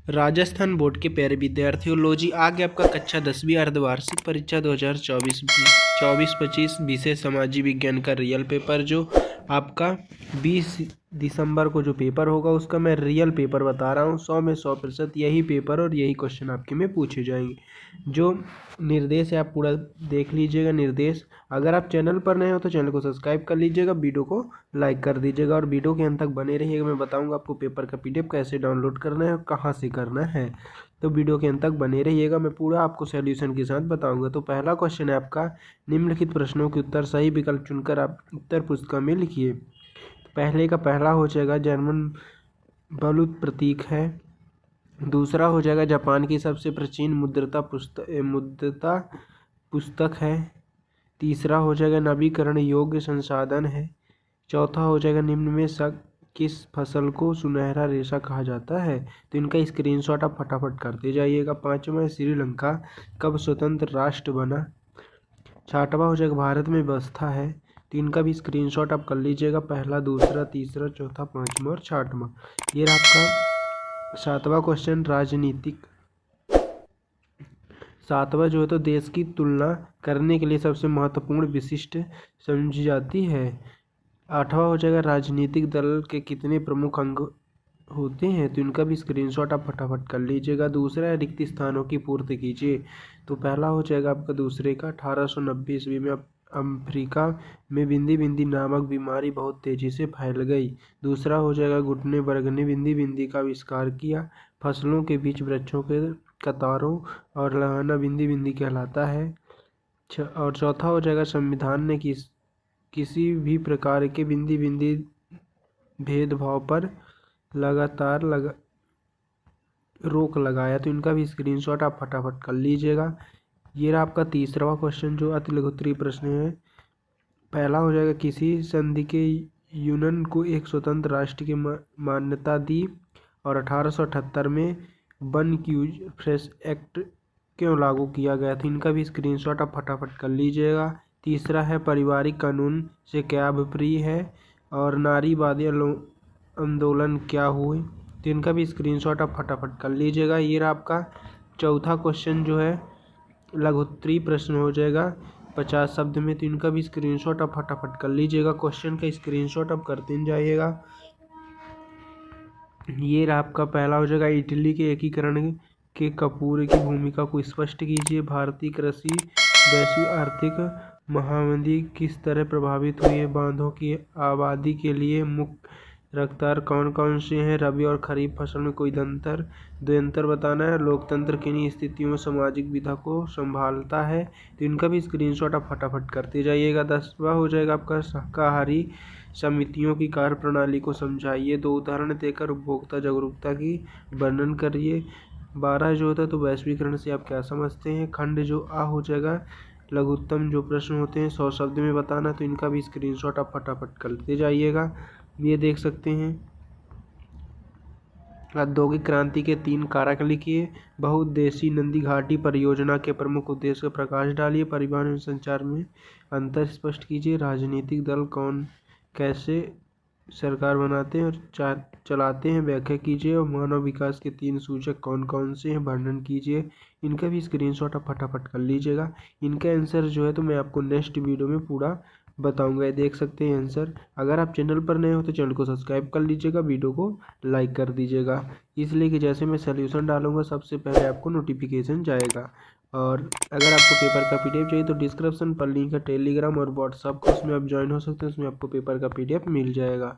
Rajasthan board के प्यारे विद्यार्थियों, लो जी आ गया आपका कक्षा 10वीं अर्धवार्षिक परीक्षा 2024-25 विषय सामाजिक विज्ञान का रियल पेपर। जो आपका 20 दिसंबर को जो पेपर होगा उसका मैं रियल पेपर बता रहा हूँ। 100 में 100% यही पेपर और यही क्वेश्चन आपके में पूछे जाएंगे। जो निर्देश है आप पूरा देख लीजिएगा। निर्देश, अगर आप चैनल पर नए हो तो चैनल को सब्सक्राइब कर लीजिएगा, वीडियो को लाइक कर दीजिएगा और वीडियो के अंत तक बने रहिएगा। मैं बताऊंगा आपको पेपर का PDF कैसे डाउनलोड करना है और कहाँ से करना है, तो वीडियो के अंत तक बने रहिएगा। मैं पूरा आपको सॉल्यूशन के साथ बताऊंगा। तो पहला क्वेश्चन है आपका, निम्नलिखित प्रश्नों के उत्तर सही विकल्प चुनकर आप उत्तर पुस्तिका में लिखिए। पहले का पहला हो जाएगा जर्मन बलूत प्रतीक है। दूसरा हो जाएगा जापान की सबसे प्राचीन मुद्रता पुस्तक है। तीसरा हो जाएगा नवीकरण योग्य संसाधन है। चौथा हो जाएगा निम्न में किस फसल को सुनहरा रेशा कहा जाता है। तो इनका स्क्रीनशॉट आप फटाफट करते जाइएगा। पांचवा है श्रीलंका कब स्वतंत्र राष्ट्र बना। छठवां हो जाएगा भारत में व्यवस्था है। तो इनका भी स्क्रीनशॉट आप कर लीजिएगा, पहला, दूसरा, तीसरा, चौथा, पांचवा और छठवां। ये आपका सातवां क्वेश्चन, राजनीतिक। सातवां जो है तो देश की तुलना करने के लिए सबसे महत्वपूर्ण विशिष्ट समझी जाती है। आठवां हो जाएगा राजनीतिक दल के कितने प्रमुख अंग होते हैं। तो इनका भी स्क्रीनशॉट आप फटाफट कर लीजिएगा। दूसरा है रिक्त स्थानों की पूर्ति कीजिए। तो पहला हो जाएगा आपका दूसरे का 1890 ईस्वी में अफ्रीका में बिंदी बिंदी नामक बीमारी बहुत तेजी से फैल गई। दूसरा हो जाएगा गुटनेबर्ग ने बिंदी बिंदी का आविष्कार किया। फसलों के बीच वृक्षों के कतारों और लगाना बिंदी बिंदी कहलाता है। और चौथा हो जाएगा संविधान ने किसी भी प्रकार के बिंदी बिंदी भेदभाव पर लगातार रोक लगाया। तो इनका भी स्क्रीनशॉट आप फटाफट कर लीजिएगा। ये रहा आपका तीसरा क्वेश्चन जो अति लघु उत्तरीय प्रश्न है। पहला हो जाएगा किसी संधि के यूनियन को एक स्वतंत्र राष्ट्र की मान्यता दी और 1878 में वन यूज फ्रेश एक्ट क्यों लागू किया गया था। इनका भी स्क्रीनशॉट आप फटाफट कर लीजिएगा। तीसरा है पारिवारिक कानून से क्या अभिप्राय है और नारीवादी आंदोलन क्या हुए। तो इनका भी स्क्रीनशॉट आप फटाफट कर लीजिएगा। ये रहा आपका चौथा क्वेश्चन जो है लघुत्तरीय प्रश्न हो जाएगा 50 शब्द में। तो इनका भी स्क्रीनशॉट आप फटाफट कर लीजिएगा। क्वेश्चन का स्क्रीनशॉट आप करते जाइएगा। ये रहा आपका पहला हो जाएगा इटली के एकीकरण के कपूर की भूमिका को स्पष्ट कीजिए। भारतीय कृषि वैश्विक आर्थिक महामंदी किस तरह प्रभावित हुई है। बांधों की आबादी के लिए मुख्य रफ्तार कौन कौन से हैं। रबी और खरीफ फसल में कोई द्वंद्व बताना है। लोकतंत्र किन्हीं स्थितियों में सामाजिक विधा को संभालता है। तो इनका भी स्क्रीनशॉट आप फटाफट करते जाइएगा। 10वां हो जाएगा आपका शाकाहारी समितियों की कार्यप्रणाली को समझाइए। 2 उदाहरण देकर उपभोक्ता जागरूकता की वर्णन करिए। 12 जो होता है तो वैश्वीकरण से आप क्या समझते हैं। खंड जो आ हो जाएगा लघुत्तम जो प्रश्न होते हैं 100 शब्द में बताना। तो इनका भी स्क्रीनशॉट आप फटाफट करते जाइएगा। ये देख सकते हैं औद्योगिक क्रांति के 3 कारक लिखिए। बहुउद्देशीय नंदी घाटी परियोजना के प्रमुख उद्देश्य पर प्रकाश डालिए। परिवहन एवं संचार में अंतर स्पष्ट कीजिए। राजनीतिक दल कौन कैसे सरकार बनाते हैं और चलाते हैं व्याख्या कीजिए। और मानव विकास के 3 सूचक कौन कौन से हैं वर्णन कीजिए। इनका भी स्क्रीनशॉट आप फटाफट कर लीजिएगा। इनका आंसर जो है तो मैं आपको नेक्स्ट वीडियो में पूरा बताऊंगा। ये देख सकते हैं आंसर। अगर आप चैनल पर नए हो तो चैनल को सब्सक्राइब कर लीजिएगा, वीडियो को लाइक कर दीजिएगा, इसलिए कि जैसे मैं सॉल्यूशन डालूंगा सबसे पहले आपको नोटिफिकेशन जाएगा। और अगर आपको पेपर का PDF चाहिए तो डिस्क्रिप्शन पर लिंक है टेलीग्राम और व्हाट्सअप का, उसमें आप ज्वाइन हो सकते हैं। उसमें आपको पेपर का PDF मिल जाएगा।